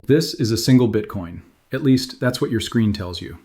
This is a single Bitcoin. At least, that's what your screen tells you.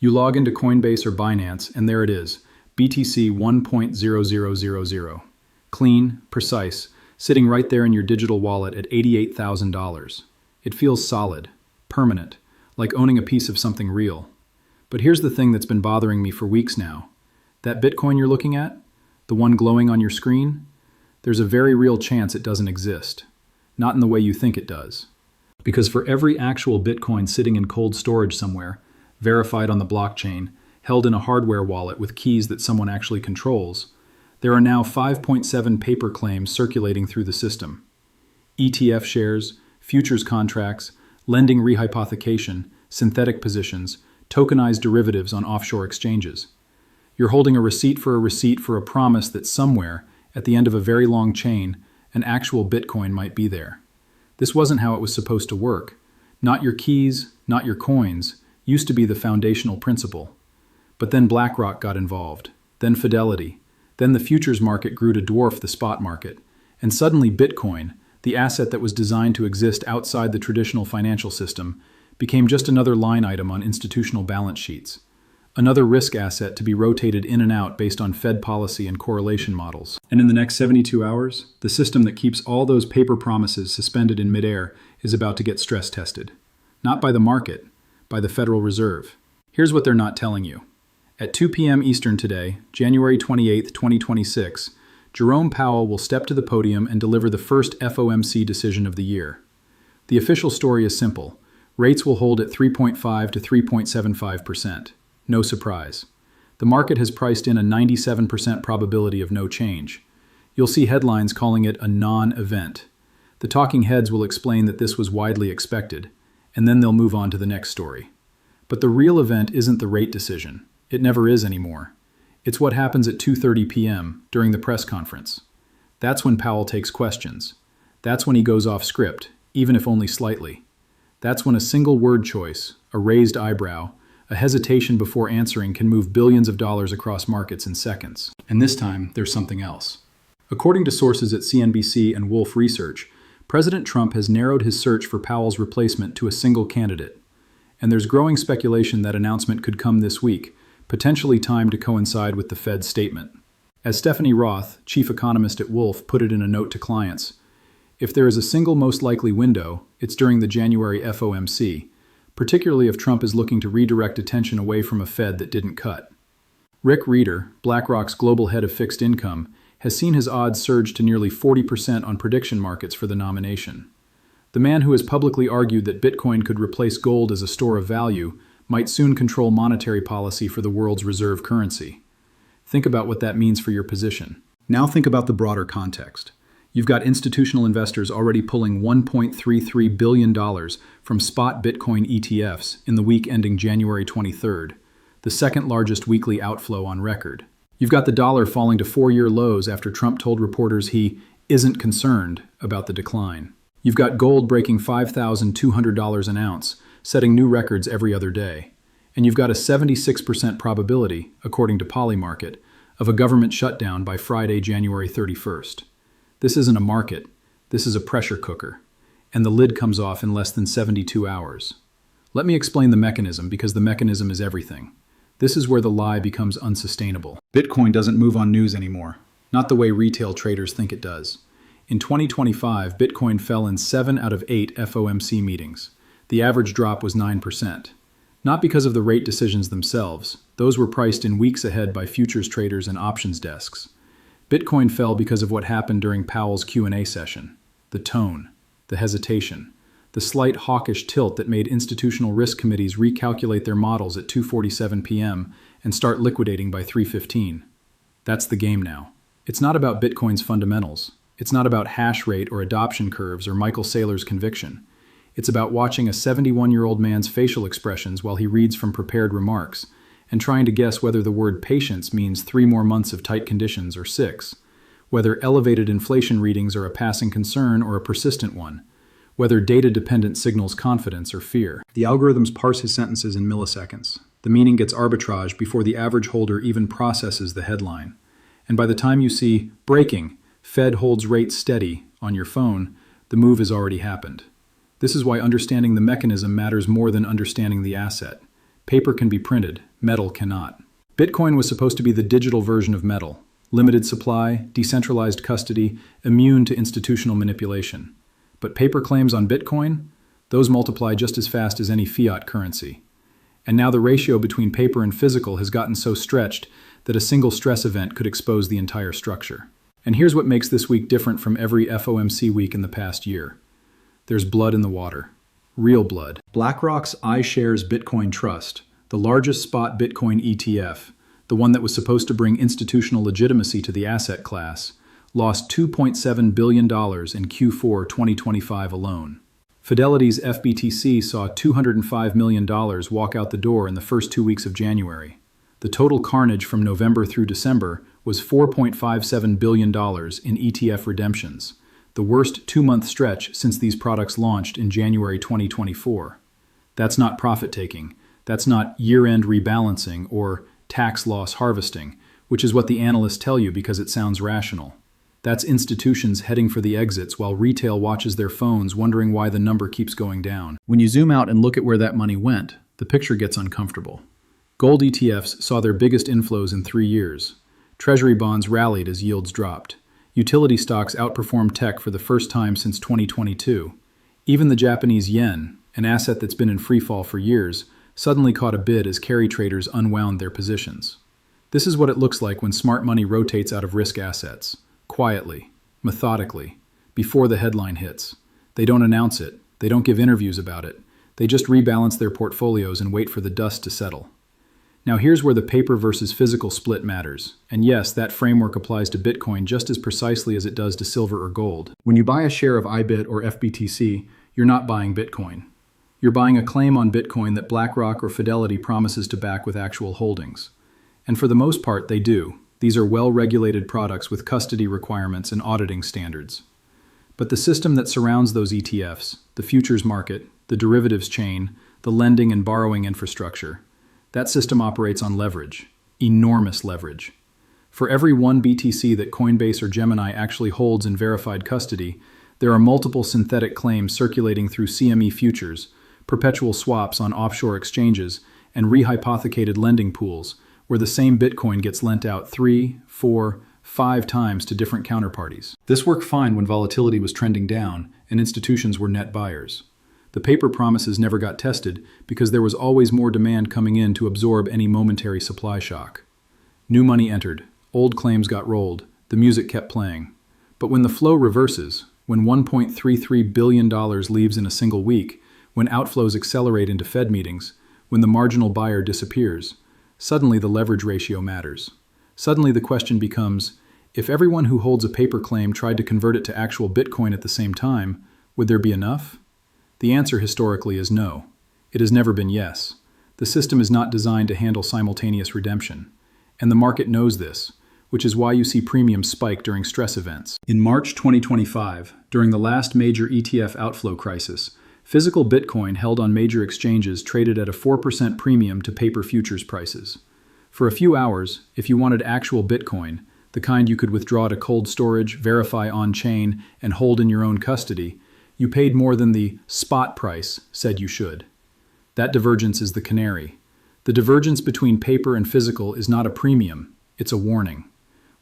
You log into Coinbase or Binance, and there it is, BTC 1.0000. Clean, precise, sitting right there in your digital wallet at $88,000. It feels solid, permanent, like owning a piece of something real. But here's the thing that's been bothering me for weeks now. That Bitcoin you're looking at, the one glowing on your screen, there's a very real chance it doesn't exist. Not in the way you think it does. Because for every actual Bitcoin sitting in cold storage somewhere, verified on the blockchain, held in a hardware wallet with keys that someone actually controls, there are now 5.7 paper claims circulating through the system. ETF shares, futures contracts, lending rehypothecation, synthetic positions, tokenized derivatives on offshore exchanges. You're holding a receipt for a promise that somewhere, at the end of a very long chain, an actual Bitcoin might be there. This wasn't how it was supposed to work. Not your keys, not your coins, used to be the foundational principle. But then BlackRock got involved, then Fidelity, then the futures market grew to dwarf the spot market, and suddenly Bitcoin, the asset that was designed to exist outside the traditional financial system, became just another line item on institutional balance sheets. Another risk asset to be rotated in and out based on Fed policy and correlation models. And in the next 72 hours, the system that keeps all those paper promises suspended in midair is about to get stress tested. Not by the market, by the Federal Reserve. Here's what they're not telling you. At 2 p.m. Eastern today, January 28, 2026, Jerome Powell will step to the podium and deliver the first FOMC decision of the year. The official story is simple. Rates will hold at 3.5 to 3.75%. No surprise. The market has priced in a 97% probability of no change. You'll see headlines calling it a non-event. The talking heads will explain that this was widely expected, and then they'll move on to the next story. But the real event isn't the rate decision. It never is anymore. It's what happens at 2:30 p.m. during the press conference. That's when Powell takes questions. That's when he goes off script, even if only slightly. That's when a single word choice, a raised eyebrow, a hesitation before answering can move billions of dollars across markets in seconds. And this time, there's something else. According to sources at CNBC and Wolf Research, President Trump has narrowed his search for Powell's replacement to a single candidate. And there's growing speculation that announcement could come this week, potentially timed to coincide with the Fed's statement. As Stephanie Roth, chief economist at Wolf, put it in a note to clients, if there is a single most likely window, it's during the January FOMC, particularly if Trump is looking to redirect attention away from a Fed that didn't cut. Rick Rieder, BlackRock's global head of fixed income, has seen his odds surge to nearly 40% on prediction markets for the nomination. The man who has publicly argued that Bitcoin could replace gold as a store of value might soon control monetary policy for the world's reserve currency. Think about what that means for your position. Now think about the broader context. You've got institutional investors already pulling $1.33 billion from spot Bitcoin ETFs in the week ending January 23rd, the second largest weekly outflow on record. You've got the dollar falling to 4-year lows after Trump told reporters he isn't concerned about the decline. You've got gold breaking $5,200 an ounce, setting new records every other day. And you've got a 76% probability, according to Polymarket, of a government shutdown by Friday, January 31st. This isn't a market, this is a pressure cooker, and the lid comes off in less than 72 hours. Let me explain the mechanism, because the mechanism is everything. This is where the lie becomes unsustainable. Bitcoin doesn't move on news anymore, not the way retail traders think it does. In 2025, Bitcoin fell in 7 out of 8 FOMC meetings. The average drop was 9%. Not because of the rate decisions themselves, those were priced in weeks ahead by futures traders and options desks. Bitcoin fell because of what happened during Powell's Q&A session. The tone, the hesitation, the slight hawkish tilt that made institutional risk committees recalculate their models at 2:47 p.m. and start liquidating by 3:15. That's the game now. It's not about Bitcoin's fundamentals. It's not about hash rate or adoption curves or Michael Saylor's conviction. It's about watching a 71-year-old man's facial expressions while he reads from prepared remarks, and trying to guess whether the word patience means 3 more months of tight conditions or 6, whether elevated inflation readings are a passing concern or a persistent one, whether data-dependent signals confidence or fear. The algorithms parse his sentences in milliseconds. The meaning gets arbitraged before the average holder even processes the headline. And by the time you see, breaking, Fed holds rates steady, on your phone, the move has already happened. This is why understanding the mechanism matters more than understanding the asset. Paper can be printed, metal cannot. Bitcoin was supposed to be the digital version of metal. Limited supply, decentralized custody, immune to institutional manipulation. But paper claims on Bitcoin? Those multiply just as fast as any fiat currency. And now the ratio between paper and physical has gotten so stretched that a single stress event could expose the entire structure. And here's what makes this week different from every FOMC week in the past year. There's blood in the water. Real blood. BlackRock's iShares Bitcoin Trust, the largest spot Bitcoin ETF, the one that was supposed to bring institutional legitimacy to the asset class, lost $2.7 billion in Q4 2025 alone. Fidelity's FBTC saw $205 million walk out the door in the first 2 weeks of January. The total carnage from November through December was $4.57 billion in ETF redemptions, the worst 2-month stretch since these products launched in January 2024. That's not profit-taking. That's not year-end rebalancing or tax loss harvesting, which is what the analysts tell you because it sounds rational. That's institutions heading for the exits while retail watches their phones wondering why the number keeps going down. When you zoom out and look at where that money went, the picture gets uncomfortable. Gold ETFs saw their biggest inflows in 3 years. Treasury bonds rallied as yields dropped. Utility stocks outperformed tech for the first time since 2022. Even the Japanese yen, an asset that's been in freefall for years, suddenly caught a bid as carry traders unwound their positions. This is what it looks like when smart money rotates out of risk assets. Quietly, methodically, before the headline hits. They don't announce it. They don't give interviews about it. They just rebalance their portfolios and wait for the dust to settle. Now here's where the paper versus physical split matters. And yes, that framework applies to Bitcoin just as precisely as it does to silver or gold. When you buy a share of IBIT or FBTC, you're not buying Bitcoin. You're buying a claim on Bitcoin that BlackRock or Fidelity promises to back with actual holdings. And for the most part, they do. These are well-regulated products with custody requirements and auditing standards. But the system that surrounds those ETFs, the futures market, the derivatives chain, the lending and borrowing infrastructure, that system operates on leverage, enormous leverage. For every one BTC that Coinbase or Gemini actually holds in verified custody, there are multiple synthetic claims circulating through CME futures, perpetual swaps on offshore exchanges, and rehypothecated lending pools, where the same Bitcoin gets lent out 3, 4, 5 times to different counterparties. This worked fine when volatility was trending down and institutions were net buyers. The paper promises never got tested because there was always more demand coming in to absorb any momentary supply shock. New money entered, old claims got rolled, the music kept playing. But when the flow reverses, when $1.33 billion leaves in a single week, when outflows accelerate into Fed meetings, when the marginal buyer disappears, suddenly the leverage ratio matters. Suddenly the question becomes, if everyone who holds a paper claim tried to convert it to actual Bitcoin at the same time, would there be enough? The answer historically is no. It has never been yes. The system is not designed to handle simultaneous redemption. And the market knows this, which is why you see premiums spike during stress events. In March 2025, during the last major ETF outflow crisis, physical Bitcoin held on major exchanges traded at a 4% premium to paper futures prices. For a few hours, if you wanted actual Bitcoin, the kind you could withdraw to cold storage, verify on-chain, and hold in your own custody, you paid more than the spot price said you should. That divergence is the canary. The divergence between paper and physical is not a premium, it's a warning.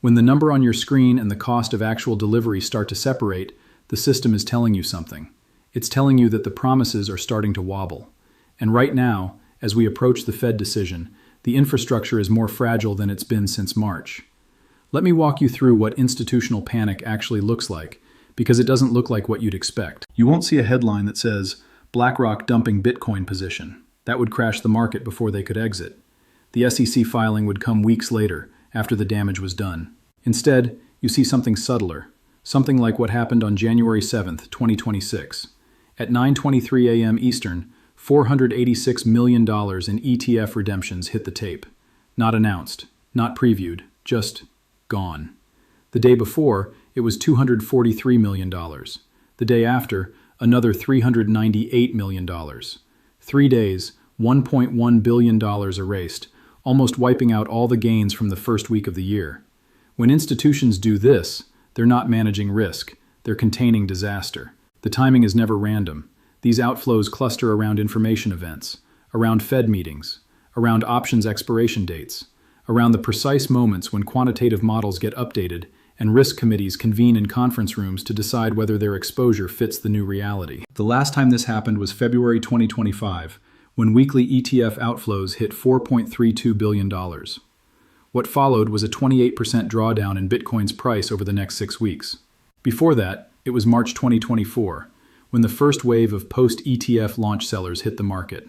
When the number on your screen and the cost of actual delivery start to separate, the system is telling you something. It's telling you that the promises are starting to wobble. And right now, as we approach the Fed decision, the infrastructure is more fragile than it's been since March. Let me walk you through what institutional panic actually looks like, because it doesn't look like what you'd expect. You won't see a headline that says, BlackRock dumping Bitcoin position. That would crash the market before they could exit. The SEC filing would come weeks later, after the damage was done. Instead, you see something subtler, something like what happened on January 7th, 2026. At 9:23 a.m. Eastern, $486 million in ETF redemptions hit the tape. Not announced, not previewed, just gone. The day before, it was $243 million. The day after, another $398 million. 3 days, $1.1 billion erased, almost wiping out all the gains from the first week of the year. When institutions do this, they're not managing risk, they're containing disaster. The timing is never random. These outflows cluster around information events, around Fed meetings, around options expiration dates, around the precise moments when quantitative models get updated and risk committees convene in conference rooms to decide whether their exposure fits the new reality. The last time this happened was February 2025, when weekly ETF outflows hit $4.32 billion. What followed was a 28% drawdown in Bitcoin's price over the next 6 weeks. Before that, it was March 2024, when the first wave of post-ETF launch sellers hit the market.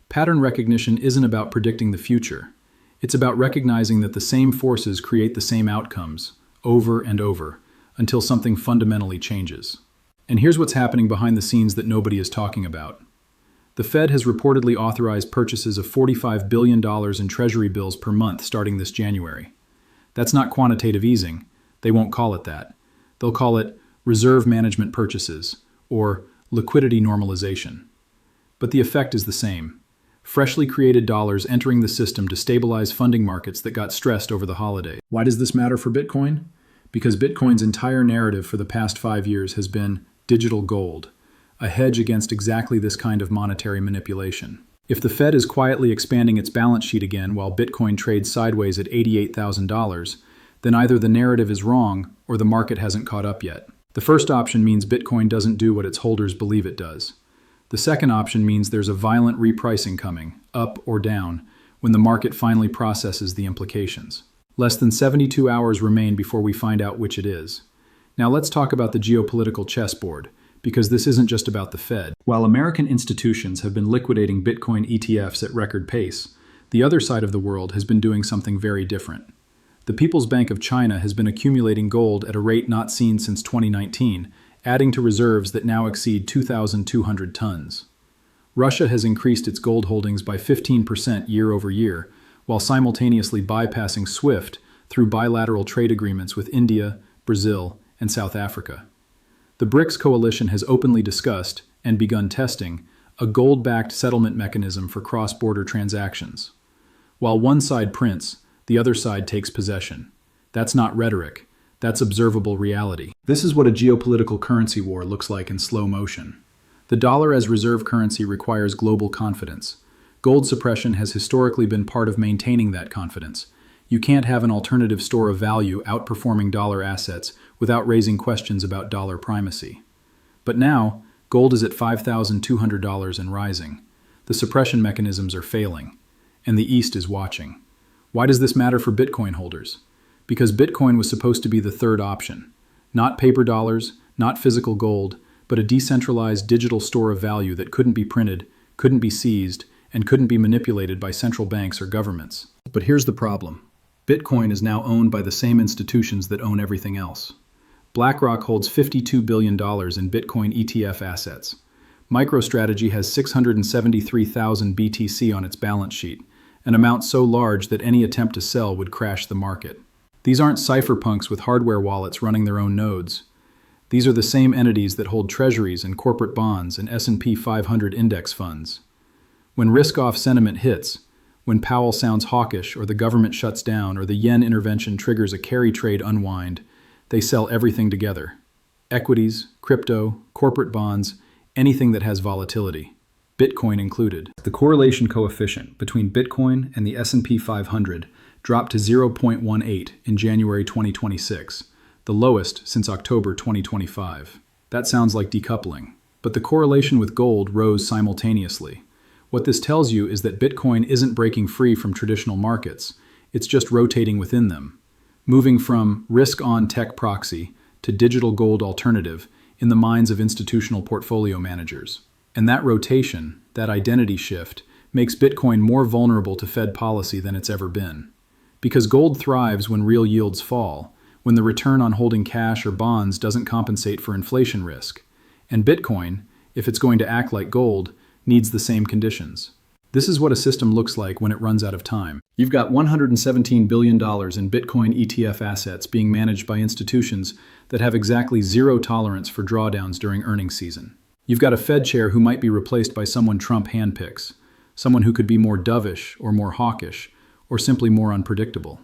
Pattern recognition isn't about predicting the future. It's about recognizing that the same forces create the same outcomes, over and over, until something fundamentally changes. And here's what's happening behind the scenes that nobody is talking about. The Fed has reportedly authorized purchases of $45 billion in Treasury bills per month starting this January. That's not quantitative easing. They won't call it that. They'll call it reserve management purchases, or liquidity normalization. But the effect is the same. Freshly created dollars entering the system to stabilize funding markets that got stressed over the holiday. Why does this matter for Bitcoin? Because Bitcoin's entire narrative for the past 5 years has been digital gold, a hedge against exactly this kind of monetary manipulation. If the Fed is quietly expanding its balance sheet again while Bitcoin trades sideways at $88,000, then either the narrative is wrong or the market hasn't caught up yet. The first option means Bitcoin doesn't do what its holders believe it does. The second option means there's a violent repricing coming, up or down, when the market finally processes the implications. Less than 72 hours remain before we find out which it is. Now let's talk about the geopolitical chessboard, because this isn't just about the Fed. While American institutions have been liquidating Bitcoin ETFs at record pace, the other side of the world has been doing something very different. The People's Bank of China has been accumulating gold at a rate not seen since 2019, adding to reserves that now exceed 2,200 tons. Russia has increased its gold holdings by 15% year over year, while simultaneously bypassing SWIFT through bilateral trade agreements with India, Brazil, and South Africa. The BRICS coalition has openly discussed, and begun testing, a gold-backed settlement mechanism for cross-border transactions. While one side prints, the other side takes possession. That's not rhetoric. That's observable reality. This is what a geopolitical currency war looks like in slow motion. The dollar as reserve currency requires global confidence. Gold suppression has historically been part of maintaining that confidence. You can't have an alternative store of value outperforming dollar assets without raising questions about dollar primacy. But now, gold is at $5,200 and rising. The suppression mechanisms are failing, and the East is watching. Why does this matter for Bitcoin holders? Because Bitcoin was supposed to be the third option. Not paper dollars, not physical gold, but a decentralized digital store of value that couldn't be printed, couldn't be seized, and couldn't be manipulated by central banks or governments. But here's the problem. Bitcoin is now owned by the same institutions that own everything else. BlackRock holds $52 billion in Bitcoin ETF assets. MicroStrategy has 673,000 BTC on its balance sheet, an amount so large that any attempt to sell would crash the market. These aren't cypherpunks with hardware wallets running their own nodes. These are the same entities that hold treasuries and corporate bonds and S&P 500 index funds. When risk-off sentiment hits, when Powell sounds hawkish or the government shuts down or the yen intervention triggers a carry trade unwind, they sell everything together. Equities, crypto, corporate bonds, anything that has volatility, Bitcoin included. The correlation coefficient between Bitcoin and the S&P 500 dropped to 0.18 in January 2026, the lowest since October 2025. That sounds like decoupling, but the correlation with gold rose simultaneously. What this tells you is that Bitcoin isn't breaking free from traditional markets, it's just rotating within them, moving from risk-on tech proxy to digital gold alternative in the minds of institutional portfolio managers. And that rotation, that identity shift, makes Bitcoin more vulnerable to Fed policy than it's ever been. Because gold thrives when real yields fall, when the return on holding cash or bonds doesn't compensate for inflation risk. And Bitcoin, if it's going to act like gold, needs the same conditions. This is what a system looks like when it runs out of time. You've got $117 billion in Bitcoin ETF assets being managed by institutions that have exactly zero tolerance for drawdowns during earnings season. You've got a Fed chair who might be replaced by someone Trump handpicks, someone who could be more dovish or more hawkish, or simply more unpredictable.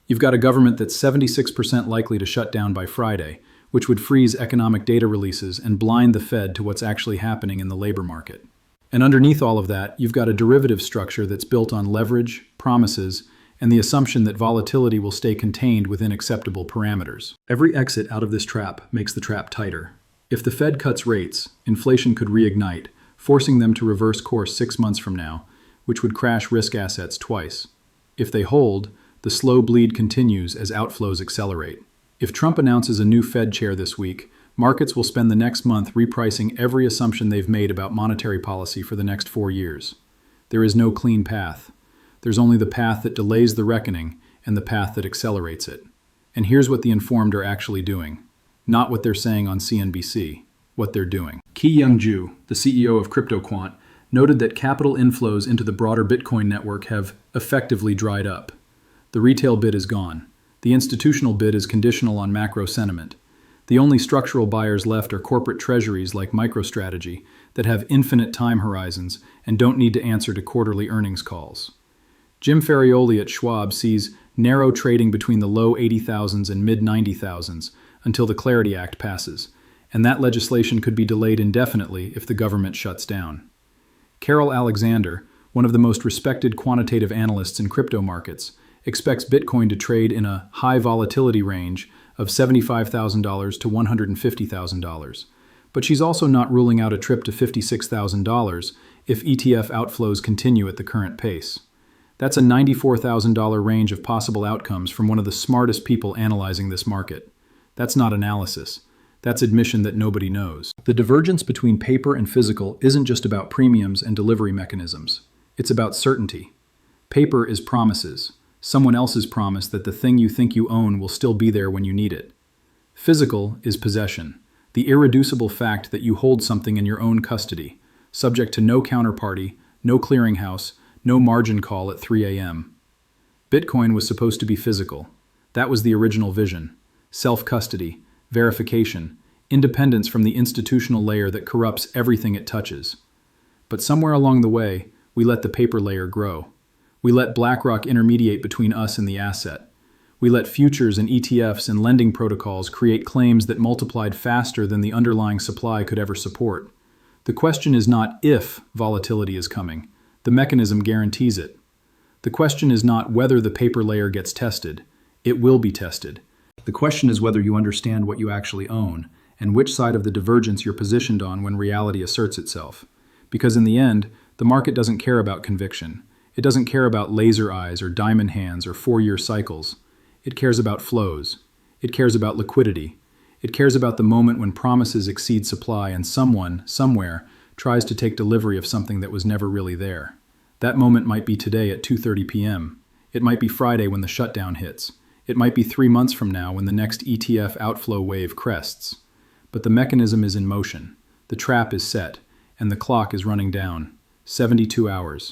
You've got a government that's 76% likely to shut down by Friday, which would freeze economic data releases and blind the Fed to what's actually happening in the labor market. And underneath all of that, you've got a derivative structure that's built on leverage, promises, and the assumption that volatility will stay contained within acceptable parameters. Every exit out of this trap makes the trap tighter. If the Fed cuts rates, inflation could reignite, forcing them to reverse course 6 months from now, which would crash risk assets twice. If they hold, the slow bleed continues as outflows accelerate. If Trump announces a new Fed chair this week, markets will spend the next month repricing every assumption they've made about monetary policy for the next 4 years. There is no clean path. There's only the path that delays the reckoning and the path that accelerates it. And here's what the informed are actually doing. Not what they're saying on CNBC, what they're doing. Ki-Young Ju, the CEO of CryptoQuant, noted that capital inflows into the broader Bitcoin network have effectively dried up. The retail bid is gone. The institutional bid is conditional on macro sentiment. The only structural buyers left are corporate treasuries like MicroStrategy that have infinite time horizons and don't need to answer to quarterly earnings calls. Jim Ferrioli at Schwab sees narrow trading between the low 80,000s and mid 90,000s until the Clarity Act passes, and that legislation could be delayed indefinitely if the government shuts down. Carol Alexander, one of the most respected quantitative analysts in crypto markets, expects Bitcoin to trade in a high volatility range of $75,000 to $150,000. But she's also not ruling out a trip to $56,000 if ETF outflows continue at the current pace. That's a $94,000 range of possible outcomes from one of the smartest people analyzing this market. That's not analysis. That's admission that nobody knows. The divergence between paper and physical isn't just about premiums and delivery mechanisms. It's about certainty. Paper is promises. Someone else's promise that the thing you think you own will still be there when you need it. Physical is possession, the irreducible fact that you hold something in your own custody, subject to no counterparty, no clearinghouse, no margin call at 3 a.m. Bitcoin was supposed to be physical. That was the original vision. Self-custody, verification, independence from the institutional layer that corrupts everything it touches. But somewhere along the way, we let the paper layer grow. We let BlackRock intermediate between us and the asset. We let futures and ETFs and lending protocols create claims that multiplied faster than the underlying supply could ever support. The question is not if volatility is coming. The mechanism guarantees it. The question is not whether the paper layer gets tested. It will be tested. The question is whether you understand what you actually own and which side of the divergence you're positioned on when reality asserts itself. Because in the end, the market doesn't care about conviction. It doesn't care about laser eyes or diamond hands or 4-year cycles. It cares about flows. It cares about liquidity. It cares about the moment when promises exceed supply and someone, somewhere, tries to take delivery of something that was never really there. That moment might be today at 2:30 p.m. It might be Friday when the shutdown hits. It might be 3 months from now when the next ETF outflow wave crests. But the mechanism is in motion. The trap is set, and the clock is running down. 72 hours.